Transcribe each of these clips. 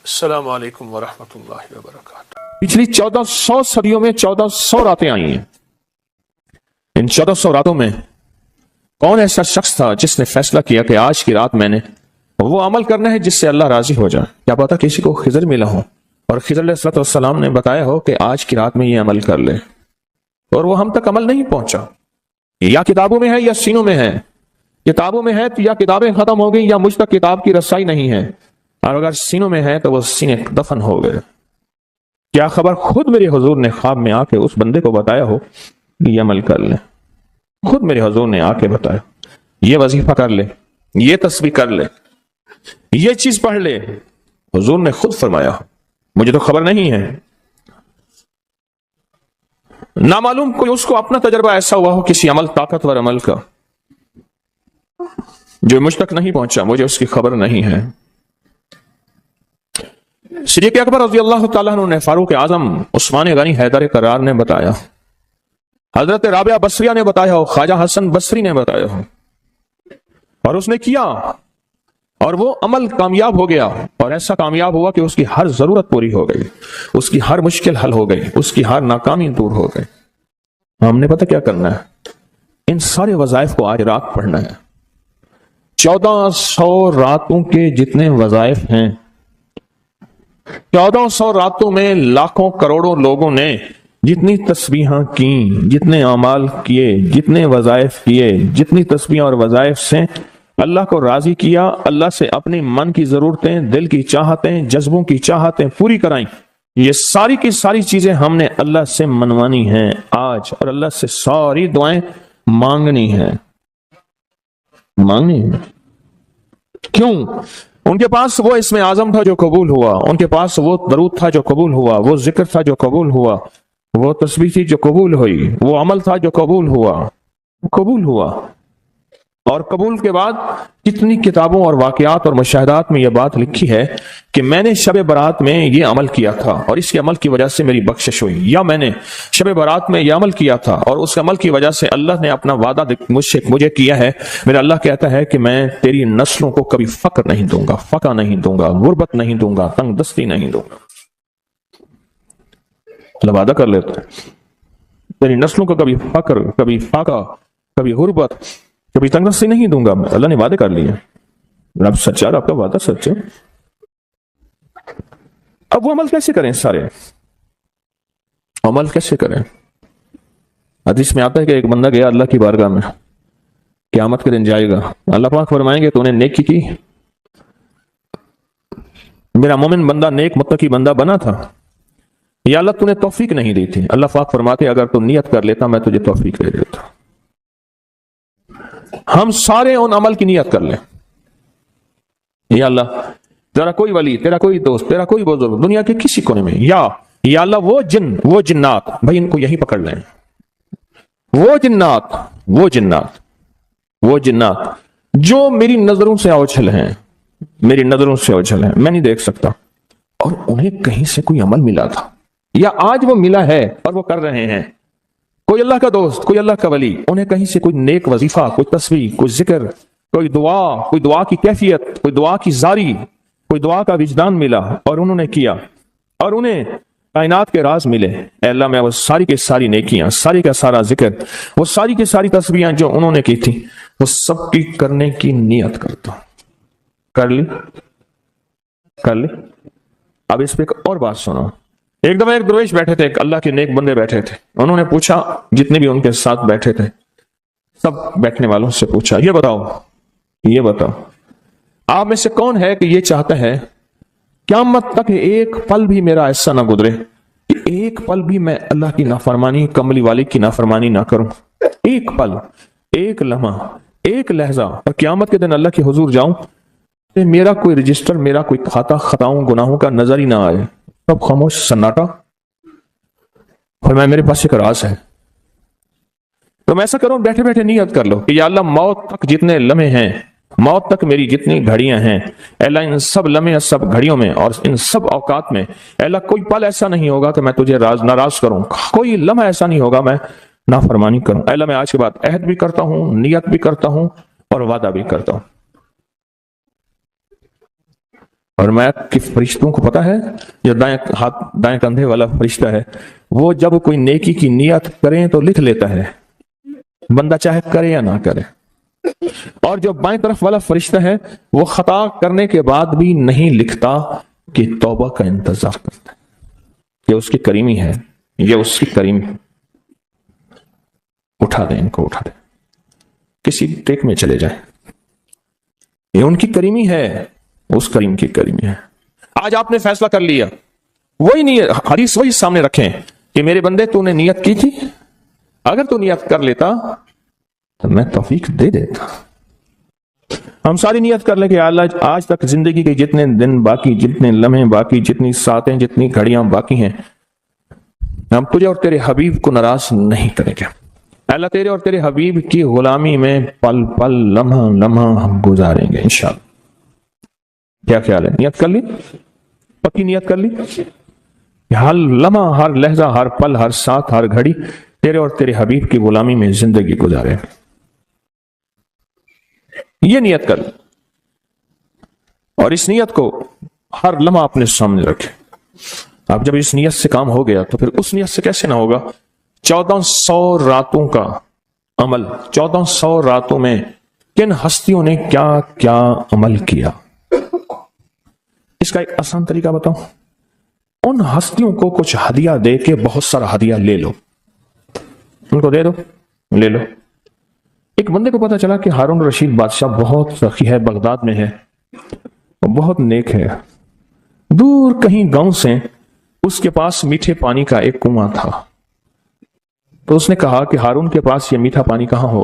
السلام علیکم ورحمۃ اللہ وبرکاتہ۔ پچھلی 1400 صدیوں میں 1400 راتیں آئی ہیں۔ ان 1400 راتوں میں کون ایسا شخص تھا جس نے فیصلہ کیا کہ آج کی رات میں نے وہ عمل کرنا ہے جس سے اللہ راضی ہو جائے؟ کیا پتا کسی کو خضر ملا ہو اور خضر علیہ السلام نے بتایا ہو کہ آج کی رات میں یہ عمل کر لے، اور وہ ہم تک عمل نہیں پہنچا۔ یا کتابوں میں ہے یا سینوں میں ہے۔ کتابوں میں ہے تو یا کتابیں ختم ہو گئی یا مجھ تک کتاب کی رسائی نہیں ہے، اور اگر سینوں میں ہے تو وہ سینے دفن ہو گئے۔ کیا خبر خود میرے حضور نے خواب میں آ کے اس بندے کو بتایا ہو کہ یہ عمل کر لے؟ خود میرے حضور نے آ کے بتایا، یہ وظیفہ کر لے، یہ تسبیح کر لے، یہ چیز پڑھ لے۔ حضور نے خود فرمایا، مجھے تو خبر نہیں ہے۔ نامعلوم کوئی اس کو اپنا تجربہ ایسا ہوا ہو کسی عمل، طاقتور عمل کا، جو مجھ تک نہیں پہنچا، مجھے اس کی خبر نہیں ہے۔ صدیق اکبر رضی اللہ تعالیٰ عنہ نے، فاروق اعظم عثمان غنی حیدر کرار نے بتایا، حضرت رابعہ بصریہ نے بتایا ہو، خواجہ حسن بصری نے بتایا ہو، اور اس نے کیا، اور وہ عمل کامیاب ہو گیا، اور ایسا کامیاب ہوا کہ اس کی ہر ضرورت پوری ہو گئی، اس کی ہر مشکل حل ہو گئی، اس کی ہر ناکامی دور ہو گئی۔ ہم نے پتہ کیا کرنا ہے؟ ان سارے وظائف کو آج رات پڑھنا ہے۔ 1400 راتوں کے جتنے وظائف ہیں، 1400 راتوں میں لاکھوں کروڑوں لوگوں نے جتنی تسبیحاں کیں، جتنے اعمال کیے، جتنے وظائف کیے، جتنی تسبیحاں اور وظائف سے اللہ کو راضی کیا، اللہ سے اپنی من کی ضرورتیں، دل کی چاہتیں، جذبوں کی چاہتیں پوری کرائیں، یہ ساری کی ساری چیزیں ہم نے اللہ سے منوانی ہیں آج، اور اللہ سے ساری دعائیں مانگنی ہیں۔ کیوں؟ ان کے پاس وہ اسم اعظم تھا جو قبول ہوا، ان کے پاس وہ درود تھا جو قبول ہوا، وہ ذکر تھا جو قبول ہوا، وہ تسبیح تھی جو قبول ہوئی، وہ عمل تھا جو قبول ہوا۔ اور قبول کے بعد کتنی کتابوں اور واقعات اور مشاہدات میں یہ بات لکھی ہے کہ میں نے شب برات میں یہ عمل کیا تھا اور اس کے عمل کی وجہ سے میری بخشش ہوئی، یا میں نے شب برات میں یہ عمل کیا تھا اور اس عمل کی وجہ سے اللہ نے اپنا وعدہ مجھے کیا ہے۔ میرا اللہ کہتا ہے کہ میں تیری نسلوں کو کبھی فقر نہیں دوں گا، فقہ نہیں دوں گا، غربت نہیں دوں گا، تنگ دستی نہیں دوں گا۔ اللہ وعدہ کر لیتا ہے تیری نسلوں کو کبھی فقر، کبھی فاقہ، کبھی غربت، کبھی تنگ دستی نہیں دوں گا۔ اللہ نے وعدے کر لیے، رب سچا، آپ کا وعدہ سچا۔ اب وہ عمل کیسے کریں؟ سارے عمل کیسے کریں؟ حدیث میں آتا ہے کہ ایک بندہ گیا اللہ کی بارگاہ میں، قیامت کے دن جائے گا، اللہ پاک فرمائیں گے تو نے نیکی کی، میرا مومن بندہ نیک متقی بندہ بنا تھا، یا اللہ تو نے توفیق نہیں دی تھی؟ اللہ پاک فرماتے اگر تو نیت کر لیتا میں تجھے توفیق دے دیتا۔ ہم سارے ان عمل کی نیت کر لیں، یا اللہ تیرا کوئی ولی، تیرا کوئی دوست، تیرا کوئی بزرگ دنیا کے کسی کونے میں، یا اللہ وہ جن، وہ جنات، بھائی ان کو یہی پکڑ لیں، وہ جنات جو میری نظروں سے اوجھل ہیں، میں نہیں دیکھ سکتا، اور انہیں کہیں سے کوئی عمل ملا تھا یا آج وہ ملا ہے اور وہ کر رہے ہیں، کوئی اللہ کا دوست، کوئی اللہ کا ولی، انہیں کہیں سے کوئی نیک وظیفہ، کوئی تسبیح، کوئی ذکر، کوئی دعا کی کیفیت، کوئی دعا کی زاری، کوئی دعا کا وجدان ملا اور انہوں نے کیا، اور انہیں کائنات کے راز ملے۔ اے اللہ میں وہ ساری کی ساری نیکیاں، ساری کا سارا ذکر، وہ ساری کی ساری تسبیحاں جو انہوں نے کی تھی، وہ سب کی کرنے کی نیت کرتا ہوں۔ کر لی۔ اب اس پہ ایک اور بات سنو۔ ایک دفعہ ایک درویش بیٹھے تھے، ایک اللہ کے نیک بندے بیٹھے تھے، انہوں نے پوچھا، جتنے بھی ان کے ساتھ بیٹھے تھے سب بیٹھنے والوں سے پوچھا، یہ بتاؤ آپ میں سے کون ہے کہ یہ چاہتا ہے قیامت تک ایک پل بھی میرا ایسا نہ گزرے کہ ایک پل بھی میں اللہ کی نافرمانی، کملی والے کی نافرمانی نہ کروں؟ ایک پل، ایک لمحہ، ایک لہجہ، اور قیامت کے دن اللہ کے حضور جاؤں کہ میرا کوئی رجسٹر، میرا کوئی کھاتا خطاؤں گناہوں کا نظر ہی نہ آئے، سب خاموش، سناٹا۔ اور میرے پاس ایک راز ہے، تم ایسا کرو، بیٹھے بیٹھے نیت کر لو کہ یا اللہ موت تک جتنے لمحے ہیں، موت تک میری جتنی گھڑیاں ہیں، اے اللہ ان سب لمحے، سب گھڑیوں میں اور ان سب اوقات میں، اے اللہ کوئی پل ایسا نہیں ہوگا کہ میں تجھے ناراض کروں، کوئی لمحہ ایسا نہیں ہوگا میں نافرمانی کروں۔ اے اللہ میں آج کے بعد عہد بھی کرتا ہوں، نیت بھی کرتا ہوں اور وعدہ بھی کرتا ہوں۔ اور میں کہ فرشتوں کو پتا ہے جو دائیں کندھے والا فرشتہ ہے وہ جب کوئی نیکی کی نیت کریں تو لکھ لیتا ہے، بندہ چاہے کرے یا نہ کرے. اور جو بائیں طرف والا فرشتہ ہے وہ خطا کرنے کے بعد بھی نہیں لکھتا کہ توبہ کا انتظار کرتا ہے. یہ اس کی کریمی ہے، یہ اس کی کریمی. اٹھا دیں ان کو، اٹھا دیں، کسی ٹیک میں چلے جائیں. یہ ان کی کریمی ہے، اس کریم کی کریمی ہے. آج آپ نے فیصلہ کر لیا، وہی نیت، حدیث وہی سامنے رکھیں کہ میرے بندے تو نے نیت کی تھی، اگر تو نیت کر لیتا تو میں توفیق دے دیتا. ہم ساری نیت کر لیں کہ اللہ آج تک زندگی کے جتنے دن باقی، جتنے لمحے باقی، جتنی ساتیں، جتنی گھڑیاں باقی ہیں، ہم تجھے اور تیرے حبیب کو ناراض نہیں کریں گے. اللہ تیرے اور تیرے حبیب کی غلامی میں پل پل، لمحہ لمحہ ہم گزاریں گے انشاءاللہ. کیا خیال ہے؟ نیت کر لی؟ پکی نیت کر لی؟ ہر لمحہ، ہر لہجہ، ہر پل، ہر ساتھ، ہر گھڑی تیرے اور تیرے حبیب کی غلامی میں زندگی گزارے. یہ نیت کر، اور اس نیت کو ہر لمحہ اپنے سامنے رکھے. اب جب اس نیت سے کام ہو گیا تو پھر اس نیت سے کیسے نہ ہوگا؟ 1400 راتوں کا عمل، 1400 راتوں میں کن ہستیوں نے کیا کیا عمل کیا، اس کا ایک آسان طریقہ بتاؤں. ان ہستیوں کو کچھ ہدیہ دے کے بہت سارا ہدیہ لے لو، ان کو دے دو، لے لو. ایک بندے کو پتا چلا کہ ہارون رشید بادشاہ بہت سخی ہے، بغداد میں ہے، بہت نیک ہے. دور کہیں گاؤں سے اس کے پاس میٹھے پانی کا ایک کنواں تھا. تو اس نے کہا کہ ہارون کے پاس یہ میٹھا پانی کہاں ہو.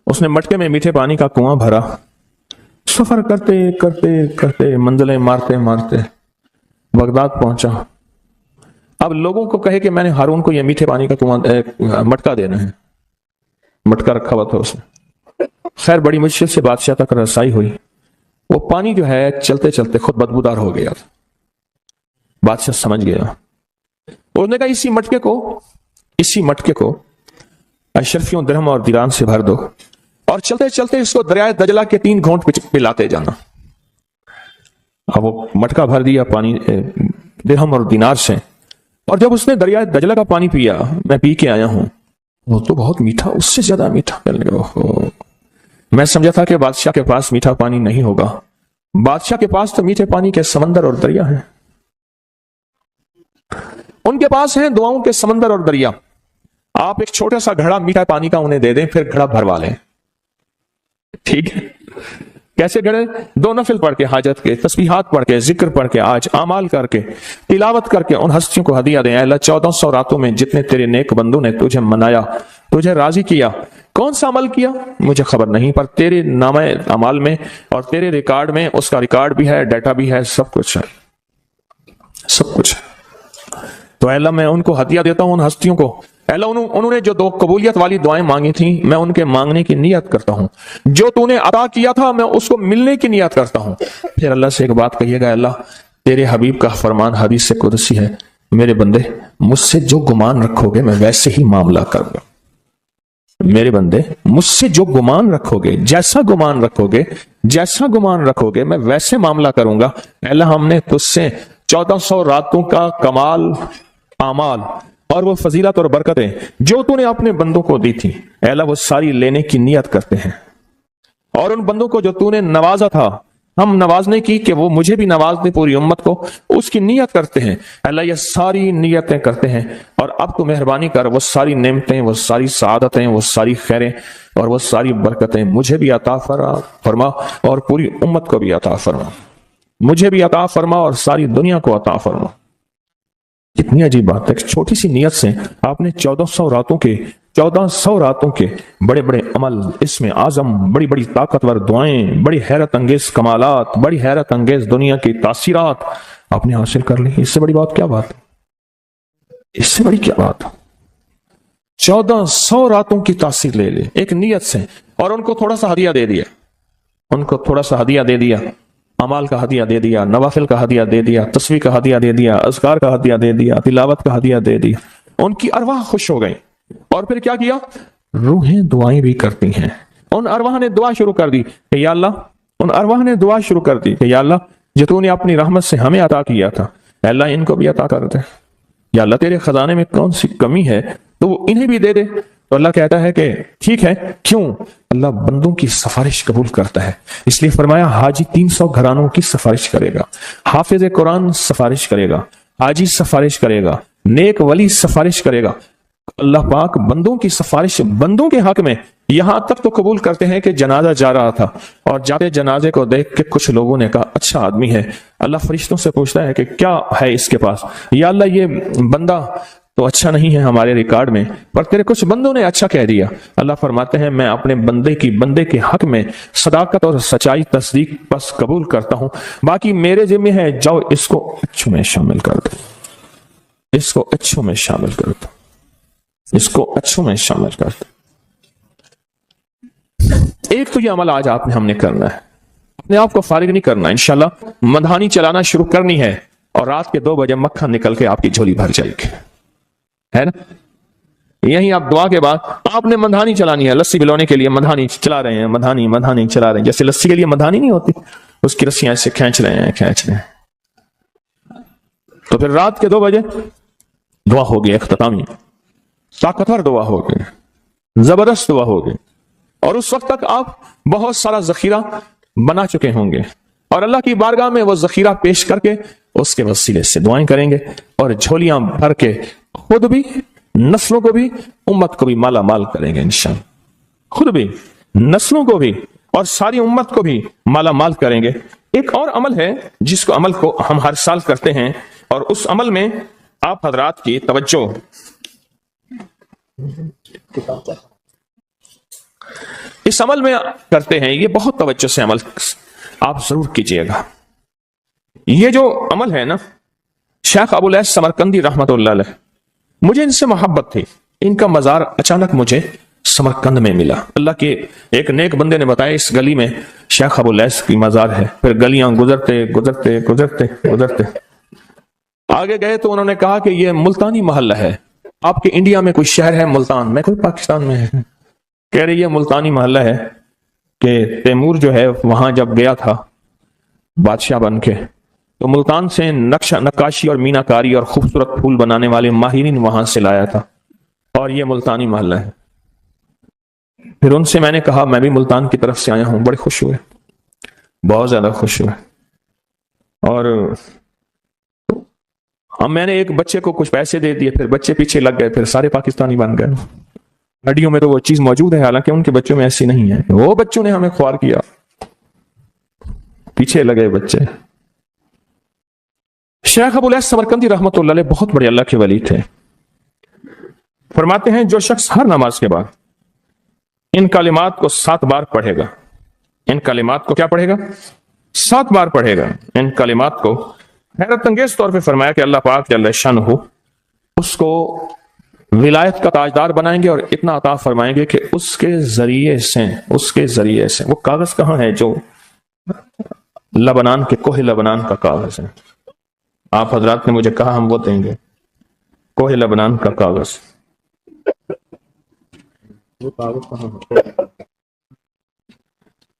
اس نے مٹکے میں میٹھے پانی کا کنواں بھرا. سفر کرتے کرتے کرتے، منزلیں مارتے مارتے بغداد پہنچا. اب لوگوں کو کہے کہ میں نے ہارون کو یہ میٹھے پانی کا کنواں مٹکا دینا ہے. مٹکا رکھا ہوا تھا اس نے. خیر بڑی مشکل سے بادشاہ تک رسائی ہوئی. وہ پانی جو ہے چلتے چلتے خود بدبودار ہو گیا. بادشاہ سمجھ گیا. اس نے کہا اسی مٹکے کو اشرفیوں درہم اور دیران سے بھر دو اور چلتے چلتے اس کو دریائے دجلہ کے 3 گھونٹ پلاتے جانا. اب وہ مٹکا بھر دیا پانی درہم اور دینار سے، اور جب اس نے دریائے دجلہ کا پانی پیا، میں پی کے آیا ہوں، وہ تو بہت میٹھا، اس سے زیادہ میٹھا. میں سمجھا تھا کہ بادشاہ کے پاس میٹھا پانی نہیں ہوگا. بادشاہ کے پاس تو میٹھے پانی کے سمندر اور دریا ہیں. ان کے پاس ہیں دعاؤں کے سمندر اور دریا. آپ ایک چھوٹا سا گھڑا میٹھا پانی کا انہیں دے دیں، پھر گھڑا بھروا لیں. ٹھیک ہے؟ کیسے گھڑے؟ 2 نفل پڑھ کے، حاجت کے تسبیحات پڑھ کے، ذکر پڑھ کے، آج اعمال کر کے، تلاوت کر کے ان ہستیوں کو ہدیہ دیں. اے اللہ 1400 راتوں میں جتنے تیرے نیک بندوں نے تجھے منایا، تجھے راضی کیا، کون سا عمل کیا مجھے خبر نہیں، پر تیرے نامہ اعمال میں اور تیرے ریکارڈ میں اس کا ریکارڈ بھی ہے، ڈیٹا بھی ہے، سب کچھ ہے، سب کچھ ہے. تو اے اللہ میں ان کو ہدیہ دیتا ہوں، ان ہستیوں کو. اے اللہ انہوں نے جو 2 قبولیت والی دعائیں مانگی تھیں، میں ان کے مانگنے کی نیت کرتا ہوں. جو تو نے عطا کیا تھا میں اس کو ملنے کی نیت کرتا ہوں. پھر اللہ سے ایک بات کہیے گا، اللہ تیرے حبیب کا فرمان حدیث سے قدسی ہے، میرے بندے مجھ سے جو گمان رکھو گے میں ویسے ہی معاملہ کروں گا. میرے بندے مجھ سے جو گمان رکھو گے، جیسا گمان رکھو گے، جیسا گمان رکھو گے میں ویسے معاملہ کروں گا. اے اللہ ہم نے تجھ سے 1400 راتوں کا کمال اعمال اور وہ فضیلت اور برکتیں جو تو نے اپنے بندوں کو دی تھی، اے اللہ وہ ساری لینے کی نیت کرتے ہیں. اور ان بندوں کو جو تو نے نوازا تھا ہم نوازنے کی کہ وہ مجھے بھی نواز دے، پوری امت کو، اس کی نیت کرتے ہیں. اللہ یہ ساری نیتیں کرتے ہیں. اور اب تو مہربانی کر وہ ساری نعمتیں، وہ ساری سعادتیں، وہ ساری خیریں اور وہ ساری برکتیں مجھے بھی عطا فرما اور پوری امت کو بھی عطا فرما. مجھے بھی عطا فرما اور ساری دنیا کو عطا فرما. کتنی عجیب بات ہے، چھوٹی سی نیت سے آپ نے 1400 راتوں کے بڑے بڑے عمل، اس میں اعظم، بڑی بڑی طاقتور دعائیں، بڑی حیرت انگیز کمالات، بڑی حیرت انگیز دنیا کی تاثیرات آپ نے حاصل کر لی. اس سے بڑی بات کیا بات ہے؟ اس سے بڑی کیا بات؟ 1400 راتوں کی تاثیر لے لے ایک نیت سے، اور ان کو تھوڑا سا ہدیہ دے دیا، ان کو تھوڑا سا ہدیہ دے دیا، اعمال کا ہدیہ دے دیا، نوافل کا ہدیہ دے دیا، تسبیح کا ہدیہ دے دیا، اذکار کا ہدیہ دے دیا، تلاوت کا ہدیہ دے دیا. ان کی ارواح خوش ہو گئی. اور پھر کیا کیا؟ روحیں دعائیں بھی کرتی ہیں. ان ارواح نے دعا شروع کر دی کہ یا اللہ ان ارواح نے دعا شروع کر دی کہ یا اللہ جو تو نے اپنی رحمت سے ہمیں عطا کیا تھا، اے اللہ ان کو بھی عطا کر دے، یا اللہ تیرے خزانے میں کون سی کمی ہے تو وہ انہیں بھی دے دے۔ تو اللہ کہتا ہے کہ ٹھیک ہے، کیوں؟ اللہ بندوں کی سفارش قبول کرتا ہے، اس لیے فرمایا حاجی 300 گھرانوں کی سفارش کرے گا، حافظ قرآن سفارش کرے گا، حاجی سفارش کرے گا، نیک ولی سفارش کرے گا۔ اللہ پاک بندوں کی سفارش بندوں کے حق میں یہاں تک تو قبول کرتے ہیں کہ جنازہ جا رہا تھا اور جاتے جنازے کو دیکھ کے کچھ لوگوں نے کہا اچھا آدمی ہے، اللہ فرشتوں سے پوچھتا ہے کہ کیا ہے اس کے پاس؟ یا اللہ یہ بندہ تو اچھا نہیں ہے ہمارے ریکارڈ میں، پر تیرے کچھ بندوں نے اچھا کہہ دیا۔ اللہ فرماتے ہیں میں اپنے بندے کے حق میں صداقت اور سچائی تصدیق بس قبول کرتا ہوں، باقی میرے ذمہ ہے، جاؤ اس کو اچھوں میں شامل کر دو، اس کو اچھوں میں شامل کر دو، اس کو اچھوں میں شامل کر دو۔ ایک تو یہ عمل آج آپ نے ہم نے کرنا ہے، اپنے آپ کو فارغ نہیں کرنا، انشاءاللہ مدھانی چلانا شروع کرنی ہے اور رات کے 2 بجے مکھن نکل کے آپ کی جھولی بھر جائے گی، ہے نا؟ یہیں آپ دعا کے بعد آپ نے مدھانی چلانی ہے، لسی بلونے کے لیے مدھانی چلا رہے ہیں، مدھانی چلا رہے ہیں، جیسے لسی کے لیے مدھانی نہیں ہوتی، اس کی رسیاں ایسے کھینچ رہے ہیں۔ تو پھر رات کے 2 بجے دعا ہوگی، اختتامی طاقتور دعا ہوگی، زبردست دعا ہوگی، اور اس وقت تک آپ بہت سارا ذخیرہ بنا چکے ہوں گے اور اللہ کی بارگاہ میں وہ ذخیرہ پیش کر کے اس کے وسیلے سے دعائیں کریں گے اور جھولیاں بھر کے خود بھی، نسلوں کو بھی، امت کو بھی مالا مال کریں گے انشاءاللہ، خود بھی، نسلوں کو بھی اور ساری امت کو بھی مالا مال کریں گے۔ ایک اور عمل ہے جس کو عمل کو ہم ہر سال کرتے ہیں اور اس عمل میں آپ حضرات کی توجہ، اس عمل میں کرتے ہیں، یہ بہت توجہ سے عمل آپ ضرور کیجئے گا۔ یہ جو عمل ہے نا، شیخ ابو الیاس سمرقندی رحمت اللہ علیہ، مجھے ان سے محبت تھی، ان کا مزار اچانک مجھے سمرقند میں ملا، اللہ کے ایک نیک بندے نے بتایا اس گلی میں شیخ ابو الیاس کی مزار ہے، پھر گلیاں گزرتے آگے گئے تو انہوں نے کہا کہ یہ ملتانی محلہ ہے، آپ کے انڈیا میں کوئی شہر ہے ملتان؟ میں کوئی پاکستان میں ہے، کہہ رہے یہ ملتانی محلہ ہے کہ تیمور جو ہے وہاں جب گیا تھا بادشاہ بن کے تو ملتان سے نقاشی اور مینا کاری اور خوبصورت پھول بنانے والے ماہرین وہاں سے لایا تھا اور یہ ملتانی محلہ ہے۔ پھر ان سے میں نے کہا میں بھی ملتان کی طرف سے آیا ہوں، بڑے خوش ہوئے، بہت زیادہ خوش ہوئے، اور اب میں نے ایک بچے کو کچھ پیسے دے دیے، پھر بچے پیچھے لگ گئے، پھر سارے پاکستانی بن گئے۔ ہڈیوں میں تو وہ چیز موجود ہے، حالانکہ ان کے بچوں میں ایسی نہیں ہے، وہ بچوں نے ہمیں خوار کیا، پیچھے لگے بچے۔ شیخ ابو الیاس سمرقندی رحمت اللہ علیہ بہت بڑے اللہ کے ولی تھے، فرماتے ہیں جو شخص ہر نماز کے بعد ان کلمات کو 7 بار پڑھے گا، ان کلمات کو کیا پڑھے گا؟ 7 بار پڑھے گا ان کلمات کو، حیرت انگیز طور پہ فرمایا کہ اللہ پاک جل شانہ اس کو ولایت کا تاجدار بنائیں گے اور اتنا عطا فرمائیں گے کہ اس کے ذریعے سے وہ کاغذ کہاں ہے جو لبنان کے کوہ لبنان کا کاغذ ہے، آپ حضرات نے مجھے کہا ہم وہ دیں گے، کوہ لبنان کا کاغذ،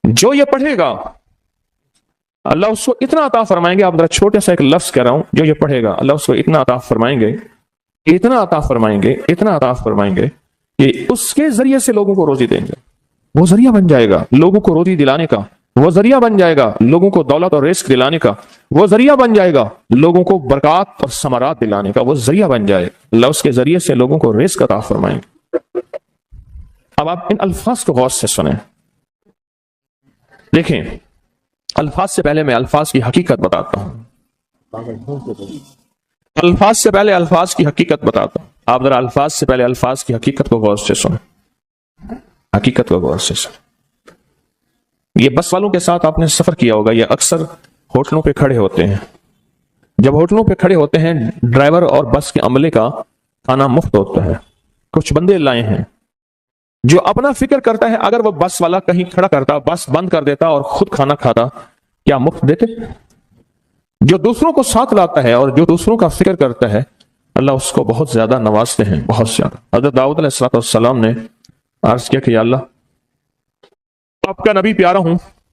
جو یہ پڑھے گا اللہ اس کو اتنا عطا فرمائیں گے۔ آپ ذرا چھوٹا سا ایک لفظ کہہ رہا ہوں، جو یہ پڑھے گا اللہ اس کو اتنا عطا فرمائیں گے، اتنا عطا فرمائیں گے کہ اس کے ذریعے سے لوگوں کو روزی دیں گے، وہ ذریعہ بن جائے گا لوگوں کو روزی دلانے کا، وہ ذریعہ بن جائے گا لوگوں کو دولت اور رزق دلانے کا، وہ ذریعہ بن جائے گا لوگوں کو برکات اور ثمرات دلانے کا، وہ ذریعہ بن جائے اللہ اس کے ذریعے سے لوگوں کو رزق عطا فرمائیں گے۔ اب آپ ان الفاظ کو غور سے سنیں، دیکھیں الفاظ سے پہلے میں الفاظ کی حقیقت بتاتا ہوں، الفاظ سے پہلے الفاظ کی حقیقت بتاتا ہوں، آپ ذرا الفاظ سے پہلے الفاظ کی حقیقت کو غور سے سنیں، حقیقت کو غور سے سنیں۔ یہ بس والوں کے ساتھ آپ نے سفر کیا ہوگا، یہ اکثر ہوٹلوں پہ کھڑے ہوتے ہیں، جب ہوٹلوں پہ کھڑے ہوتے ہیں ڈرائیور اور بس کے عملے کا کھانا مفت ہوتا ہے، کچھ بندے لائے ہیں جو اپنا فکر کرتا ہے اگر وہ بس والا کہیں کھڑا کرتا، بس بند کر دیتا اور خود کھانا کھاتا، کیا مفت دیتے؟ جو دوسروں کو ساتھ لاتا ہے اور جو دوسروں کا فکر کرتا ہے اللہ اس کو بہت زیادہ نوازتے ہیں، بہت زیادہ۔ حضرت داؤد علیہ السلام نے عرض کیا کہ یا اللہ آپ کا نبی پیارا ہوں،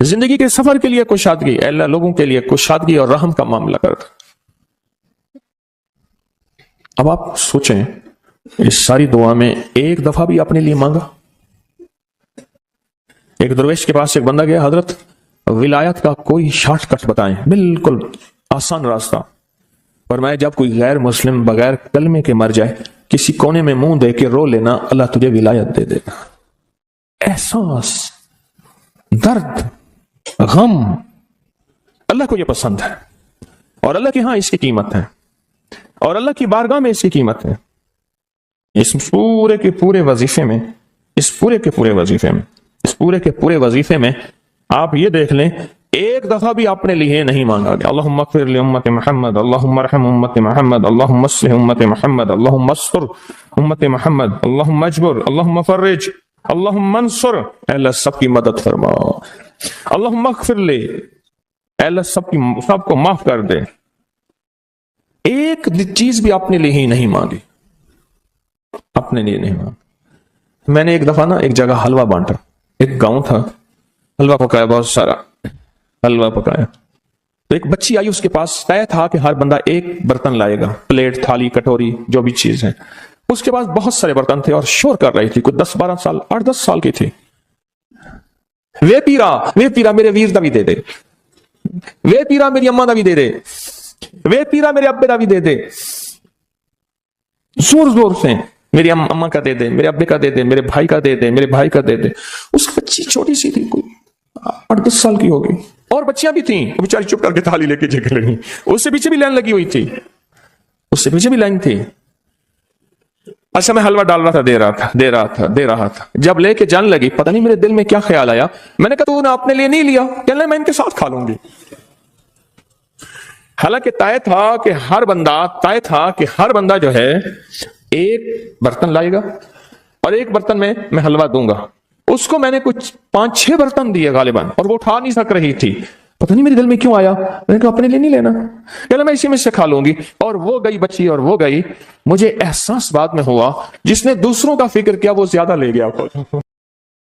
زندگی کے سفر کے لیے کشادگی، اے اللہ لوگوں کے لیے کشادگی اور رحم کا معاملہ کر دے۔ اب آپ سوچیں اس ساری دعا میں ایک دفعہ بھی اپنے لیے مانگا؟ ایک درویش کے پاس ایک بندہ گیا، حضرت ولایت کا کوئی شارٹ کٹ بتائیں، بالکل آسان راستہ۔ فرمایا جب کوئی غیر مسلم بغیر کلمے کے مر جائے، کسی کونے میں منہ دے کے رو لینا، اللہ تجھے ولایت دے دے گا۔ احساس، درد، غم، اللہ کو یہ پسند ہے، اور اللہ کے ہاں اس کی قیمت ہے، اور اللہ کی بارگاہ میں اس کی قیمت ہے۔ اس پورے کے پورے وظیفے میں آپ یہ دیکھ لیں ایک دفعہ بھی اپنے لیے نہیں مانگا گیا اللہم اغفر لامت محمد، اللہم ارحم امت محمد، اللہم اصلح امت محمد، اللہم استر امت محمد، اللہم اجبر، اللہم فرج، اللہم انصر، اے اللہ سب کی مدد فرما، اللہم اغفر لے، اے اللہ سب کو معاف کر دے۔ ایک چیز بھی اپنے لیے ہی نہیں مانگی، اپنے لیے نہیں مانگی۔ میں نے ایک دفعہ ایک جگہ حلوہ بانٹا، ایک گاؤں تھا، حلوہ پکایا، بہت سارا حلوہ پکایا، تو ایک بچی آئی، اس کے پاس طے تھا کہ ہر بندہ ایک برتن لائے گا، پلیٹ، تھالی، کٹوری، جو بھی چیز ہے۔ اس کے پاس بہت سارے برتن تھے اور شور کر رہی تھی، کوئی 10-12 سال، 8-10 سال کی تھی۔ وے پیرا میرے ویر دا بھی دے دے، وے پیرا میری اماں دا بھی دے دے، وے پیرا میرے ابے دا بھی دے دے، زور زور سے میری اماں کا دے دے، میرے ابے کا دے دے، میرے بھائی کا دے دے، میرے بھائی کا دے دے۔ اس بچی چھوٹی سی تھی، کوئی 8-10 سال کی ہوگی، اور بچیاں بھی تھیں، بیچاری چپ کر کے تھالی لے کے جگہ لگی، اس سے پیچھے بھی لائن لگی ہوئی تھی، اس سے پیچھے بھی لائن تھی۔ اچھا میں حلوہ ڈال رہا تھا، دے رہا تھا، جب لے کے جان لگی، پتہ نہیں میرے دل میں کیا خیال آیا، میں نے کہا تو نے اپنے لیے نہیں لیا، کہنے لگا میں ان کے ساتھ کھا لوں گی۔ حالانکہ طے تھا کہ ہر بندہ جو ہے ایک برتن لائے گا اور ایک برتن میں حلوہ دوں گا۔ اس کو میں نے کچھ 5-6 برتن دیے غالباً، اور وہ اٹھا نہیں سک رہی تھی، پتہ نہیں میرے دل میں کیوں آیا، میں نے کہا اپنے لیے نہیں لینا، کہنا میں اسی میں سے کھا لوں گی، اور وہ گئی بچی اور وہ گئی۔ مجھے احساس بعد میں ہوا جس نے دوسروں کا فکر کیا وہ زیادہ لے گیا۔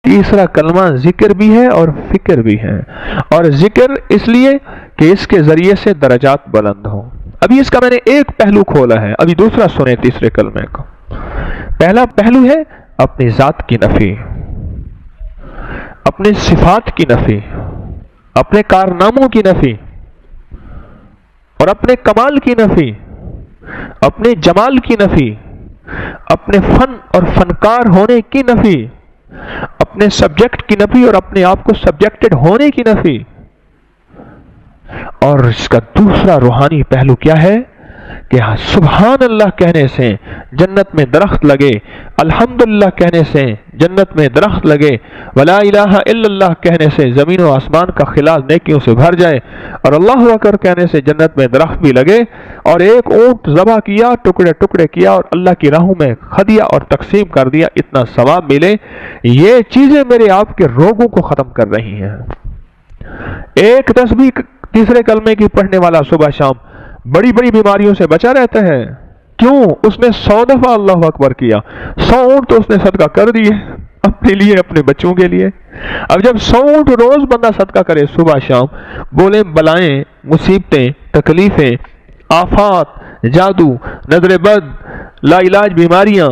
تیسرا کلمہ ذکر بھی ہے اور فکر بھی ہے، اور ذکر اس لیے کہ اس کے ذریعے سے درجات بلند ہوں۔ ابھی اس کا میں نے ایک پہلو کھولا ہے، ابھی دوسرا سنیں تیسرے کلمے کو۔ پہلا پہلو ہے اپنی ذات کی نفی، اپنے صفات کی نفی، اپنے کارناموں کی نفی، اور اپنے کمال کی نفی، اپنے جمال کی نفی، اپنے فن اور فنکار ہونے کی نفی، اپنے سبجیکٹ کی نفی اور اپنے آپ کو سبجیکٹڈ ہونے کی نفی۔ اور اس کا دوسرا روحانی پہلو کیا ہے کہ سبحان اللہ کہنے سے جنت میں درخت لگے، الحمدللہ کہنے سے جنت میں درخت لگے، ولا الہ الا اللہ کہنے سے زمین و آسمان کا خلا نیکیوں سے بھر جائے، اور اللہ اکبر کہنے سے جنت میں درخت بھی لگے، اور ایک اونٹ ذبح کیا، ٹکڑے ٹکڑے کیا اور اللہ کی راہوں میں کھدیا اور تقسیم کر دیا، اتنا ثواب ملے۔ یہ چیزیں میرے آپ کے روگوں کو ختم کر رہی ہیں۔ ایک تسبیح تیسرے کلمے کی پڑھنے والا صبح شام بڑی بڑی بیماریوں سے بچا رہتا ہے۔ کیوں؟ اس نے 100 دفعہ اللہ اکبر کیا، 100 اونٹ تو اس نے صدقہ کر دیے اپنے لیے، اپنے بچوں کے لیے۔ اب جب 100 اونٹ روز بندہ صدقہ کرے صبح شام، بولیں بلائیں، مصیبتیں، تکلیفیں، آفات، جادو، نظر بد، لا علاج بیماریاں،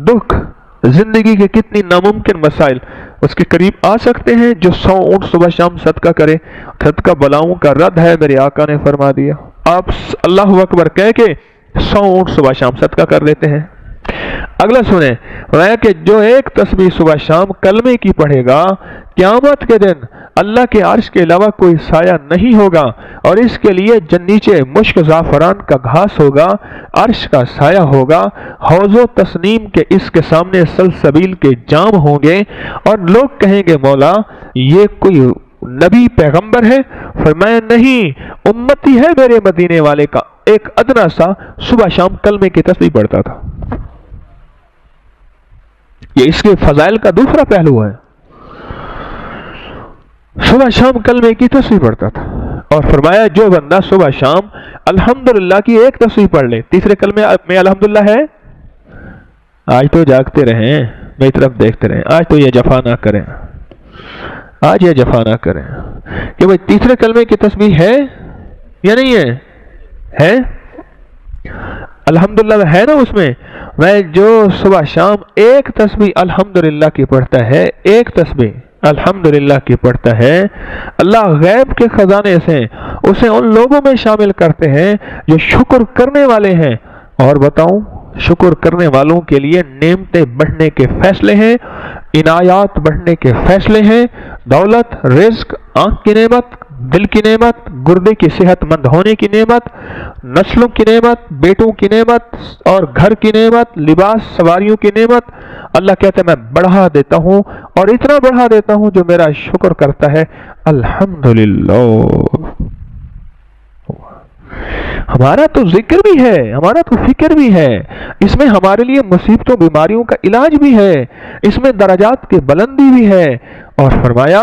دکھ، زندگی کے کتنی ناممکن مسائل اس کے قریب آ سکتے ہیں جو 100 اونٹ صبح شام صدقہ کرے۔ صدقہ بلاؤں کا رد ہے، میرے آقا نے فرما دیا۔ آپ اللہ اکبر کہہ کے 100 اونٹ صبح شام صدقہ کر لیتے ہیں۔ اگلا سنیں، فرمایا کہ جو ایک تسبیح صبح شام کلمے کی پڑھے گا، قیامت کے دن اللہ کے عرش کے علاوہ کوئی سایہ نہیں ہوگا، اور اس کے لیے نیچے مشک زعفران کا گھاس ہوگا، عرش کا سایہ ہوگا، حوض و تسنیم کے اس کے سامنے سلسبیل کے جام ہوں گے، اور لوگ کہیں گے مولا یہ کوئی نبی پیغمبر ہے؟ فرمایا نہیں، امتی ہے میرے مدینے والے کا ایک ادنا سا صبح شام کلمے کی تسبیح پڑھتا تھا۔ یہ اس کے فضائل کا دوسرا پہلو ہے، صبح شام کلمے کی تسبیح پڑھتا تھا۔ اور فرمایا جو بندہ صبح شام الحمدللہ کی ایک تسبیح پڑھ لے، تیسرے کلمے میں الحمدللہ ہے، آج تو جاگتے رہیں، میری طرف دیکھتے رہیں، آج تو یہ جفا نہ کریں، آج یہ جفا نہ کریں کہ بھئی تیسرے کلمے کی تسبیح ہے یا نہیں ہے؟ ہے الحمدللہ ہے نا اس میں جو صبح شام ایک تسبیح الحمدللہ کی پڑھتا ہے، ایک تسبیح الحمدللہ کی پڑھتا ہے، اللہ غیب کے خزانے سے اسے ان لوگوں میں شامل کرتے ہیں جو شکر کرنے والے ہیں۔ اور بتاؤں، شکر کرنے والوں کے لیے نعمتیں بڑھنے کے فیصلے ہیں، عنایات بڑھنے کے فیصلے ہیں، دولت، رزق، آنکھ کی نعمت، دل کی نعمت، گردے کی صحت مند ہونے کی نعمت، نسلوں کی نعمت، بیٹوں کی نعمت اور گھر کی نعمت، لباس، سواریوں کی نعمت۔ اللہ کہتا ہے میں بڑھا دیتا ہوں، اور اتنا بڑھا دیتا ہوں جو میرا شکر کرتا ہے الحمدللہ۔ ہمارا تو ذکر بھی ہے، ہمارا تو فکر بھی ہے، اس میں ہمارے لیے مصیبتوں بیماریوں کا علاج بھی ہے، اس میں درجات کی بلندی بھی ہے۔ اور فرمایا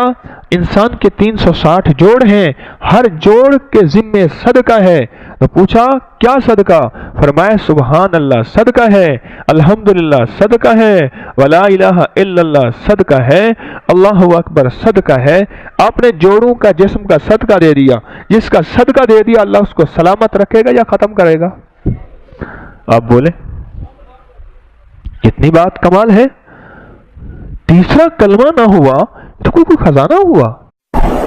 انسان کے 360 جوڑ ہیں، ہر جوڑ کے ذمے صدقہ ہے۔ تو پوچھا کیا صدقہ؟ فرمایا سبحان اللہ صدقہ ہے، الحمدللہ صدقہ ہے، ولا الہ الا اللہ صدقہ ہے، اللہ اکبر صدقہ ہے۔ آپ نے جوڑوں کا جسم کا صدقہ دے دیا، جس کا صدقہ دے دیا اللہ اس کو سلامت رکھے گا یا ختم کرے گا؟ آپ بولیں، کتنی بات کمال ہے۔ تیسرا کلمہ نہ ہوا تو کوئی خزانہ ہوا۔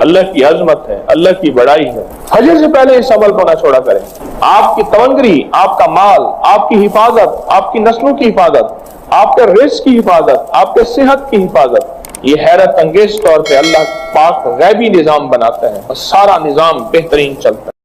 اللہ کی عظمت ہے، اللہ کی بڑائی ہے۔ حج سے پہلے اس عمل کو نہ چھوڑا کریں۔ آپ کی تونگری، آپ کا مال، آپ کی حفاظت، آپ کی نسلوں کی حفاظت، آپ کے رزق کی حفاظت، آپ کے صحت کی حفاظت، یہ حیرت انگیز طور پہ اللہ پاک غیبی نظام بناتا ہے اور سارا نظام بہترین چلتا ہے۔